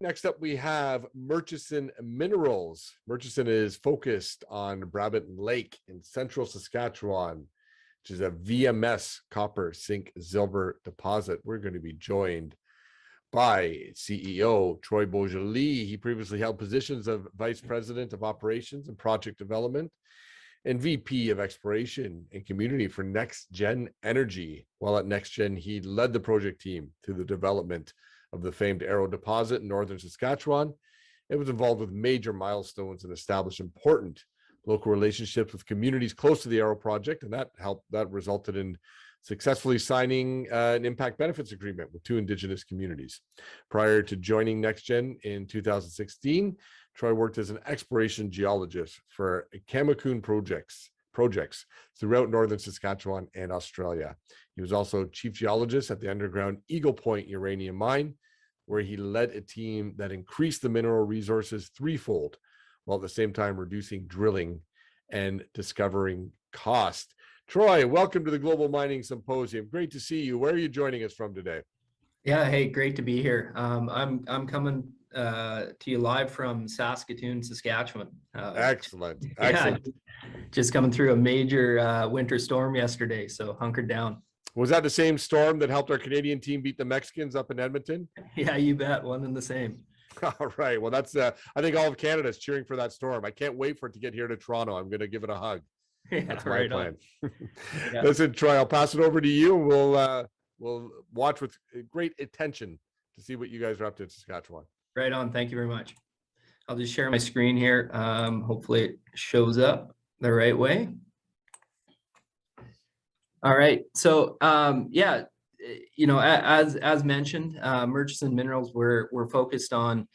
Next up, we have Murchison Minerals. Murchison is focused on Brabant Lake in central Saskatchewan, which is a VMS copper, zinc, silver deposit. We're going to be joined by CEO Troy Boisjoli. He previously held positions of Vice President of Operations and Project Development and VP of Exploration and Community for Next Gen Energy. While at Next Gen, he led the project team through the development of the famed Arrow deposit in northern Saskatchewan. It was involved with major milestones and established important local relationships with communities close to the Arrow project, and that resulted in successfully signing an impact benefits agreement with 2 Indigenous communities. Prior to joining NextGen in 2016, Troy worked as an exploration geologist for Camecoon projects throughout northern Saskatchewan and Australia. He was also chief geologist at the underground Eagle Point uranium mine, where he led a team that increased the mineral resources threefold, while at the same time reducing drilling and discovering cost. Troy, welcome to the Global Mining Symposium. Great to see you. Where are you joining us from today? Yeah, hey, great to be here. I'm coming to you live from Saskatoon, Saskatchewan. Excellent. Yeah, just coming through a major winter storm yesterday, so hunkered down. Was that the same storm that helped our Canadian team beat the Mexicans up in Edmonton? Yeah, you bet. One and the same. All right. Well, that's I think all of Canada is cheering for that storm. I can't wait for it to get here to Toronto. I'm going to give it a hug. Yeah, that's my plan. Yeah. Listen, Troy, I'll pass it over to you. We'll watch with great attention to see what you guys are up to in Saskatchewan. Right on. Thank you very much. I'll just share my screen here. Hopefully it shows up the right way. All right. So yeah, you know, as mentioned, Murchison Minerals, we're focused on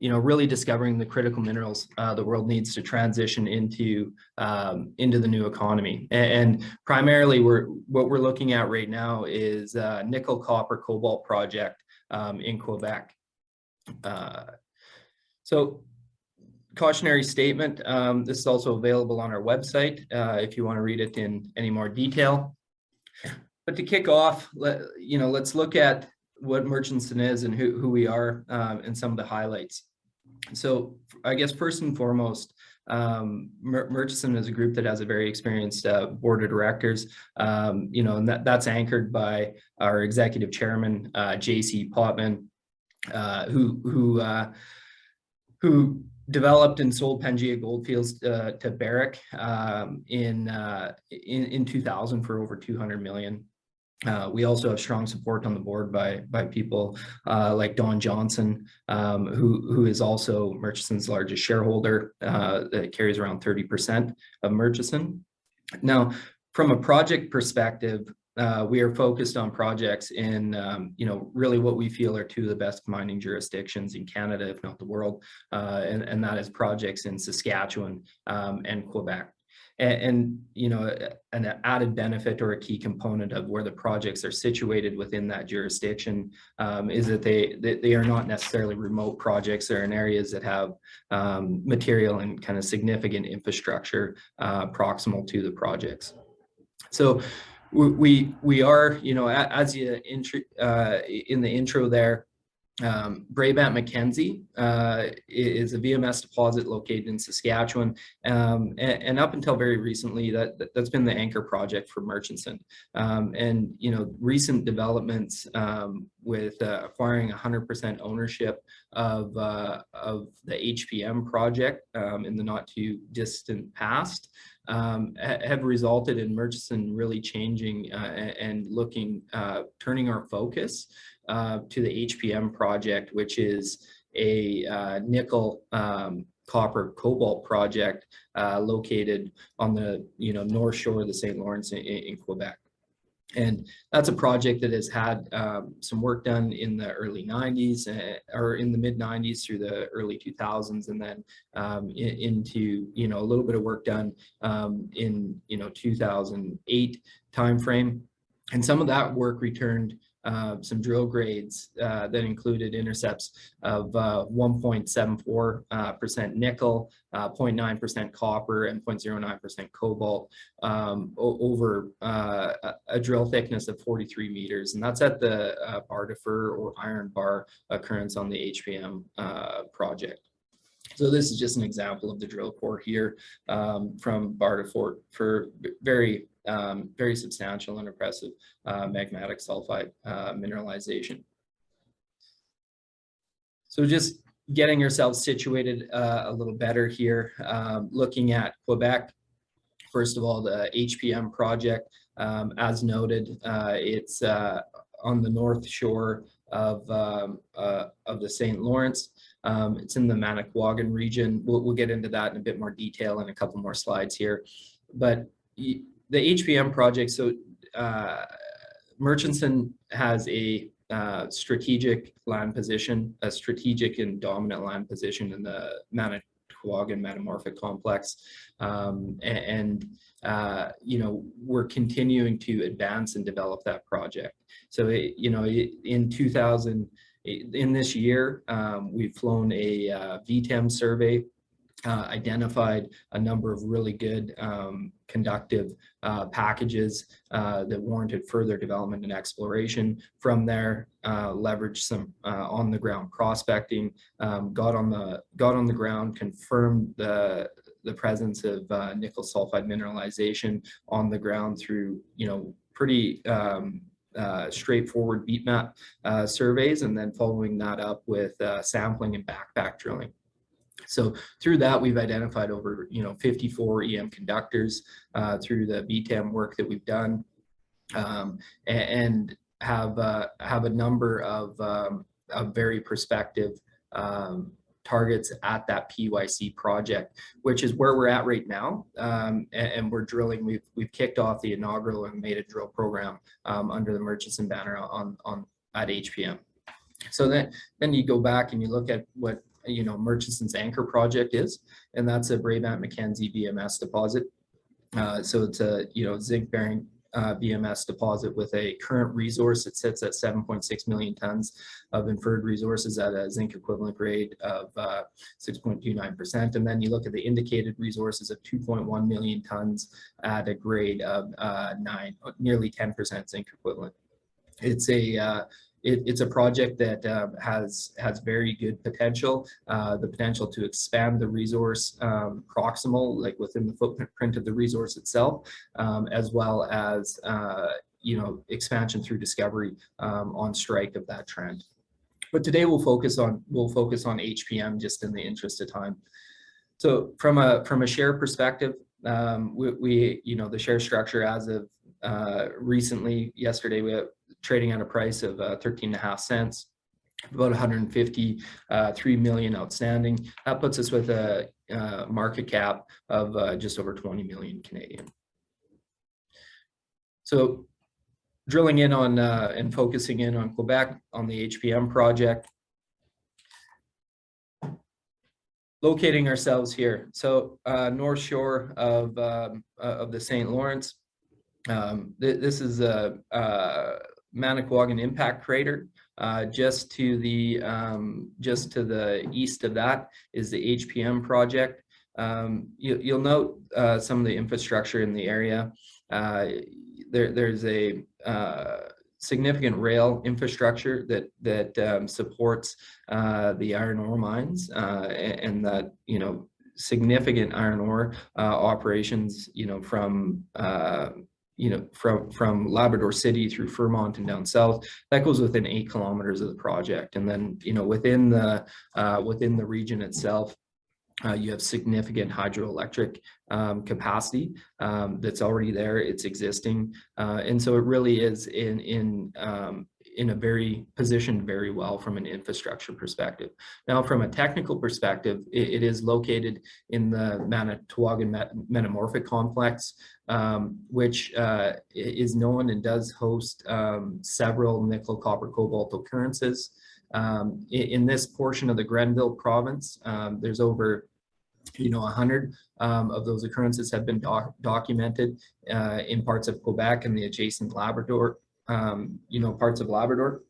you know, really discovering the critical minerals the world needs to transition into the new economy. And primarily, what we're looking at right now is nickel, copper, cobalt project in Quebec. So, cautionary statement. This is also available on our website if you want to read it in any more detail. But to kick off, let's look at what Murchison is and who we are and some of the highlights. So I guess first and foremost, Murchison is a group that has a very experienced board of directors, you know, and that's anchored by our executive chairman, J.C. Potman, who developed and sold Pangea Goldfields to Barrick in 2000 for over $200 million. We also have strong support on the board by people like Don Johnson, who is also Murchison's largest shareholder, that carries around 30% of Murchison. Now, from a project perspective, we are focused on projects in, you know, really what we feel are 2 of the best mining jurisdictions in Canada, if not the world, and that is projects in Saskatchewan and Quebec. And you know, an added benefit or a key component of where the projects are situated within that jurisdiction is that they are not necessarily remote projects. They're in areas that have material and kind of significant infrastructure proximal to the projects. So we are, you know, as you in the intro there, Brabant Mackenzie is a VMS deposit located in Saskatchewan, and up until very recently, that's been the anchor project for Murchison. And you know, recent developments with acquiring 100% ownership of the HPM project in the not too distant past have resulted in Murchison really changing and turning our focus to the HPM project, which is a nickel, copper, cobalt project located on the north shore of the St. Lawrence in Quebec. And that's a project that has had some work done in the early 90s or in the mid 90s through the early 2000s, and then into a little bit of work done in 2008 timeframe. And some of that work returned some drill grades that included intercepts of 1.74% nickel, 0.9% copper, and 0.09% cobalt over a drill thickness of 43 meters. And that's at the bar-defer or iron bar occurrence on the HPM project. So this is just an example of the drill core here from bar to fort for very substantial and impressive magmatic sulfide mineralization. So just getting ourselves situated a little better here, looking at Quebec. First of all, the HPM project, as noted, it's on the north shore of the St. Lawrence. It's in the Manicouagan region. We'll get into that in a bit more detail in a couple more slides here. But the HPM project, so Murchison has a strategic land position, a strategic and dominant land position in the Manicouagan metamorphic complex. You know, we're continuing to advance and develop that project. So, in this year, we've flown a VTEM survey, identified a number of really good conductive packages that warranted further development and exploration. From there, leveraged some on the ground prospecting, got on the ground, confirmed the presence of nickel sulfide mineralization on the ground through, you know, pretty straightforward beat map surveys, and then following that up with sampling and backpack drilling. So through that, we've identified over 54 EM conductors through the VTEM work that we've done, and have a number of very prospective targets at that PYC project, which is where we're at right now. And we're drilling. We've kicked off the inaugural and made a drill program under the Murchison banner at HPM. So then you go back and you look at what Murchison's anchor project is, and that's a Brabant-McKenzie VMS deposit. So it's a zinc-bearing VMS deposit with a current resource that sits at 7.6 million tons of inferred resources at a zinc equivalent grade of 6.29%. And then you look at the indicated resources of 2.1 million tons at a grade of nearly 10% zinc equivalent. It's a project that has very good potential, the potential to expand the resource proximal, like within the footprint of the resource itself, as well as expansion through discovery on strike of that trend. But today we'll focus on HPM just in the interest of time. So from a share perspective, we the share structure as of recently, yesterday, we have trading at a price of 13.5 cents, about 153 million outstanding. That puts us with a market cap of just over 20 million Canadian. So drilling in on and focusing in on Quebec on the HPM project. Locating ourselves here. So north shore of the St. Lawrence. This is a Manicouagan impact crater. Just to the east of that is the HPM project. You'll note some of the infrastructure in the area. There's a significant rail infrastructure that supports the iron ore mines and that significant iron ore operations from Labrador City through Fremont and down south. That goes within 8 kilometers of the project. And then within the region itself, you have significant hydroelectric capacity that's already there. It's existing, and so it really is in a very positioned very well from an infrastructure perspective. Now, from a technical perspective, it is located in the Manicouagan metamorphic complex, which is known and does host several nickel, copper, cobalt occurrences. In this portion of the Grenville province, there's over 100 of those occurrences have been documented in parts of Quebec and the adjacent Labrador parts of Labrador.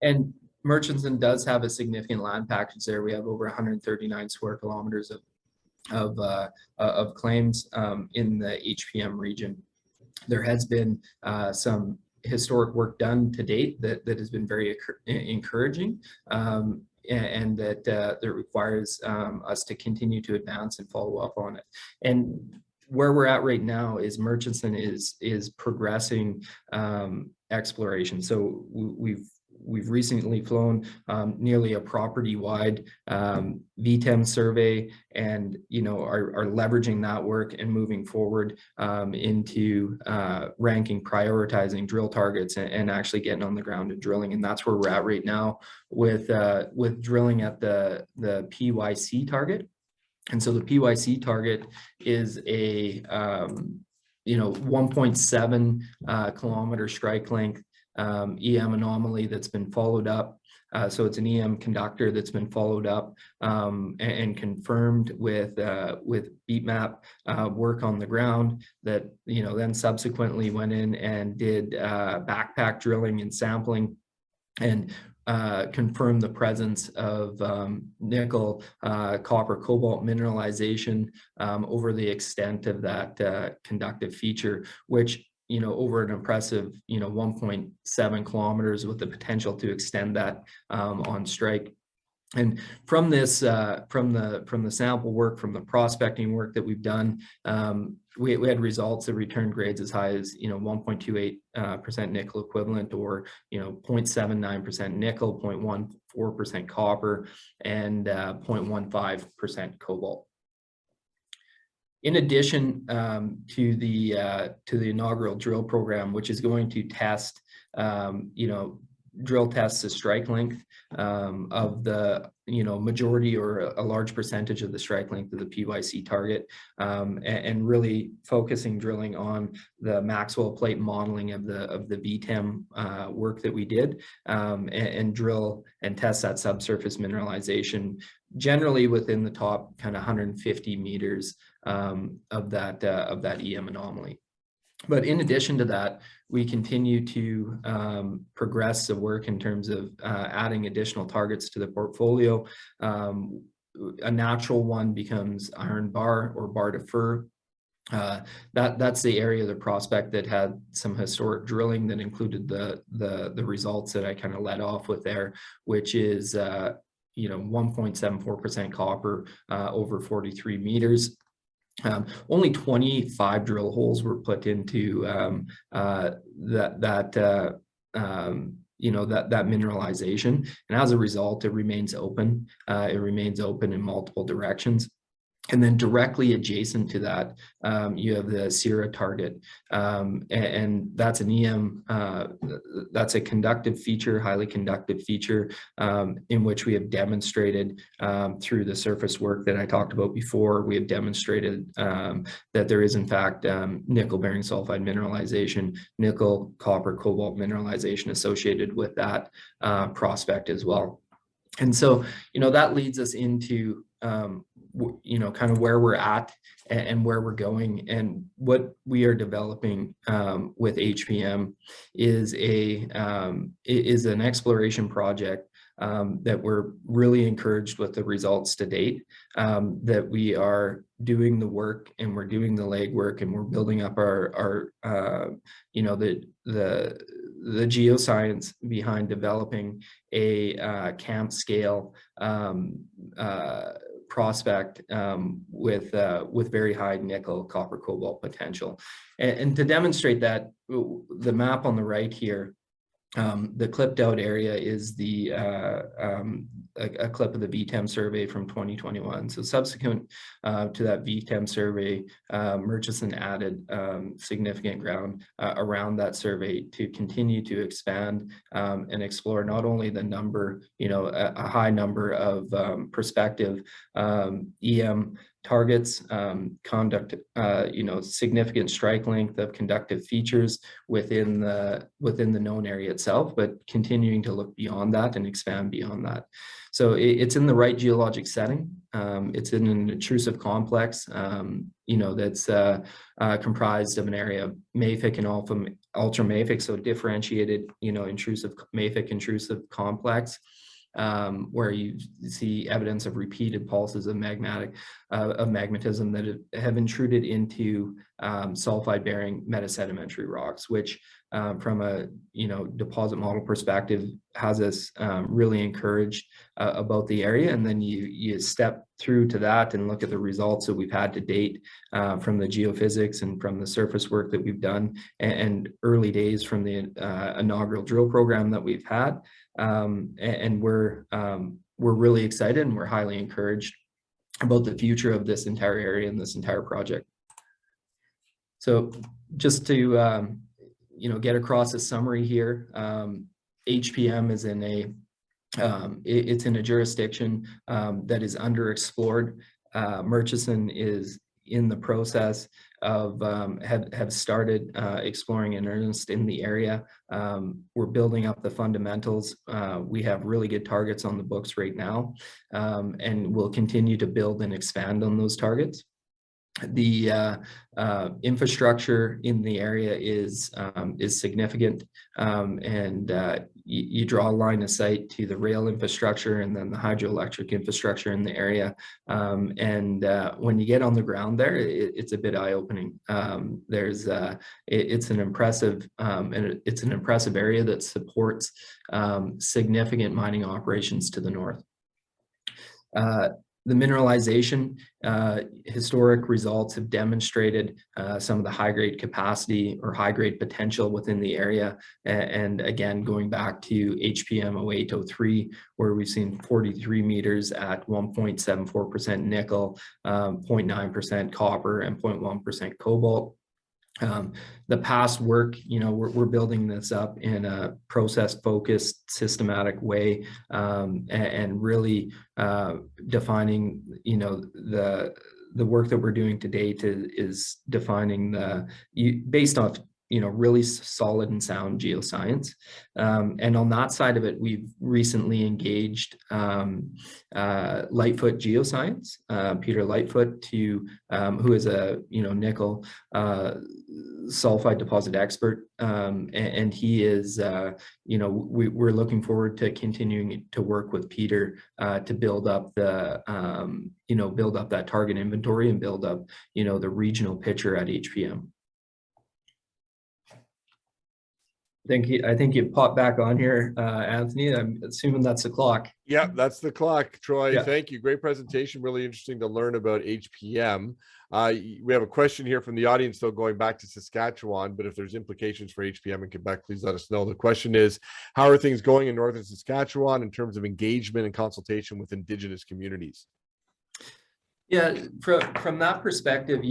And Murchison does have a significant land package there. We have over 139 square kilometers of claims in the HPM region. There has been some historic work done to date that has been very encouraging, and that requires us to continue to advance and follow up on it. And where we're at right now is Murchison is progressing exploration. So we've recently flown nearly a property-wide VTEM survey, and are leveraging that work and moving forward into ranking, prioritizing drill targets, and actually getting on the ground and drilling. And that's where we're at right now with drilling at the PYC target. And so the PYC target is a 1.7 kilometer strike length EM anomaly that's been followed up. So it's an EM conductor that's been followed up and confirmed with beat map work on the ground that then subsequently went in and did backpack drilling and sampling, and confirmed the presence of nickel, copper, cobalt mineralization over the extent of that conductive feature, which over an impressive 1.7 kilometers, with the potential to extend that on strike. And from this, from the sample work, from the prospecting work that we've done, we had results that returned grades as high as 1.28% nickel equivalent, or 0.79% nickel, 0.14% copper, and 0.15% cobalt. In addition to the inaugural drill program, which is going to test drill tests the strike length of the majority or a large percentage of the strike length of the PYC target, and really focusing drilling on the Maxwell plate modeling of the VTEM work that we did, and drill and test that subsurface mineralization generally within the top kind of 150 meters of that EM anomaly. But in addition to that, we continue to progress the work in terms of adding additional targets to the portfolio. A natural one becomes iron bar or bar to fur. That's the area of the prospect that had some historic drilling that included the results that I kind of led off with there, which is 1.74% copper over 43 meters. Only 25 drill holes were put into that mineralization, and as a result, it remains open. It remains open in multiple directions. And then directly adjacent to that, you have the Syrah target, and that's an EM, that's a conductive feature, highly conductive feature, in which we have demonstrated through the surface work that I talked about before, we have demonstrated that there is in fact nickel-bearing sulfide mineralization, nickel, copper, cobalt mineralization associated with that prospect as well. And so, that leads us into kind of where we're at and where we're going. And what we are developing with HPM is an exploration project that we're really encouraged with the results to date, that we are doing the work and we're doing the legwork and we're building up our the geoscience behind developing a camp scale prospect with very high nickel, copper, cobalt potential. And to demonstrate that, the map on the right here, the clipped out area is a clip of the VTEM survey from 2021. So subsequent to that VTEM survey, Murchison added significant ground around that survey to continue to expand and explore not only the number, a high number of prospective EM targets, conduct, significant strike length of conductive features within the known area itself, but continuing to look beyond that and expand beyond that. So it's in the right geologic setting. It's in an intrusive complex, that's comprised of an area of mafic and ultramafic, so differentiated, mafic intrusive complex, where you see evidence of repeated pulses of magmatism that have intruded into sulfide-bearing metasedimentary rocks, which from a deposit model perspective has us really encouraged about the area. And then you step through to that and look at the results that we've had to date from the geophysics and from the surface work that we've done, and early days from the inaugural drill program that we've had. And we're really excited, and we're highly encouraged about the future of this entire area and this entire project. So just to get across a summary here, HPM is in a jurisdiction that is underexplored. Murchison is in the process of have started exploring in earnest in the area. We're building up the fundamentals. We have really good targets on the books right now, and we'll continue to build and expand on those targets. The infrastructure in the area is significant, and you draw a line of sight to the rail infrastructure and then the hydroelectric infrastructure in the area. And when you get on the ground there, it's a bit eye-opening. It's an impressive area that supports significant mining operations to the north. The mineralization, historic results have demonstrated some of the high-grade capacity or high-grade potential within the area. And again, going back to HPM 0803, where we've seen 43 meters at 1.74% nickel, 0.9% copper, and 0.1% cobalt. The past work, we're building this up in a process-focused, systematic way, and really defining, the work that we're doing to date is defining based off really solid and sound geoscience. And on that side of it, we've recently engaged Lightfoot Geoscience, Peter Lightfoot, who is a nickel sulfide deposit expert, and he is we're looking forward to continuing to work with Peter to build up the build up that target inventory and build up the regional picture at HPM. I think you popped back on here, Anthony. I'm assuming that's the clock. Yeah, that's the clock, Troy. Yeah. Thank you. Great presentation. Really interesting to learn about HPM. We have a question here from the audience, though, going back to Saskatchewan, but if there's implications for HPM in Quebec, please let us know. The question is, how are things going in northern Saskatchewan in terms of engagement and consultation with Indigenous communities? Yeah, from that perspective,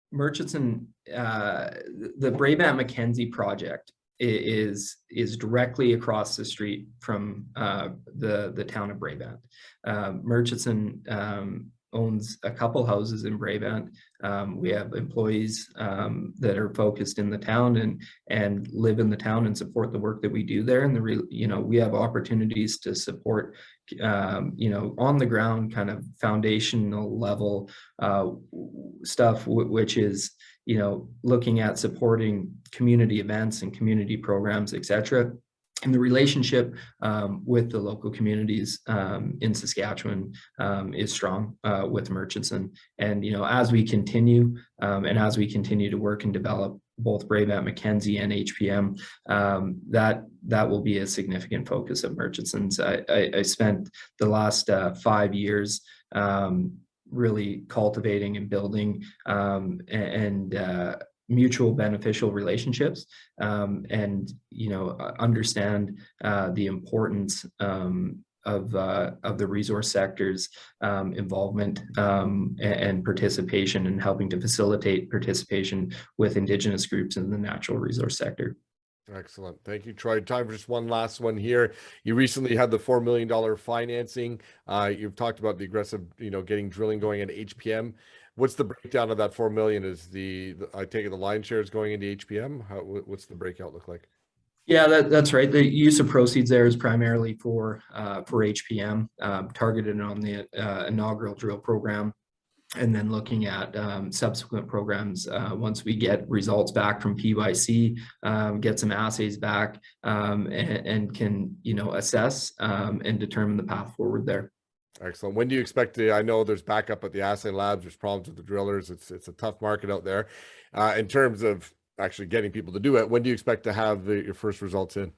Murchison, the Brabant-Mackenzie project is directly across the street from the town of Brabant. Murchison owns a couple houses in Brabant. We have employees that are focused in the town and live in the town and support the work that we do there. And we have opportunities to support on the ground kind of foundational level stuff, which is looking at supporting community events and community programs, etc. And the relationship with the local communities in Saskatchewan is strong with Murchison. And as we continue to work and develop both Brabant-Mackenzie and HPM, that will be a significant focus of Murchison's. I spent the last 5 years really cultivating and building mutual beneficial relationships, and understand the importance of the resource sector's involvement and participation, and helping to facilitate participation with Indigenous groups in the natural resource sector. Excellent. Thank you, Troy. Time for just one last one here. You recently had the $4 million financing. You've talked about the aggressive, getting drilling going into HPM. What's the breakdown of that 4 million? Is I take it the lion's share is going into HPM? What's the breakout look like? Yeah, that's right. The use of proceeds there is primarily for HPM, targeted on the inaugural drill program. and then looking at subsequent programs once we get results back from PYC, get some assays back, and can, you know, assess and determine the path forward there. Excellent. When do you expect to, I know there's backup at the assay labs, there's problems with the drillers. It's a tough market out there. In terms of actually getting people to do it, when do you expect to have your first results in?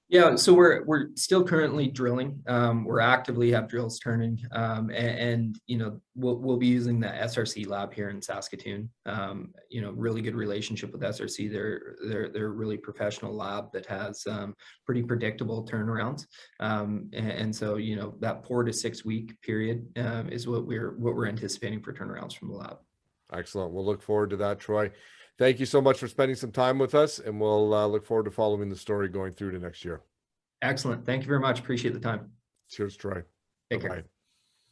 Yeah, so we're still currently drilling. We're actively have drills turning, and you know, we'll be using the SRC lab here in Saskatoon. You know, really good relationship with SRC. They're a really professional lab that has pretty predictable turnarounds. And so, you know, that 4 to 6 week period is what we're anticipating for turnarounds from the lab. Excellent. We'll look forward to that, Troy. Thank you so much for spending some time with us, and we'll look forward to following the story going through to next year. Excellent. Thank you very much. Appreciate the time. Cheers, Troy. Take care.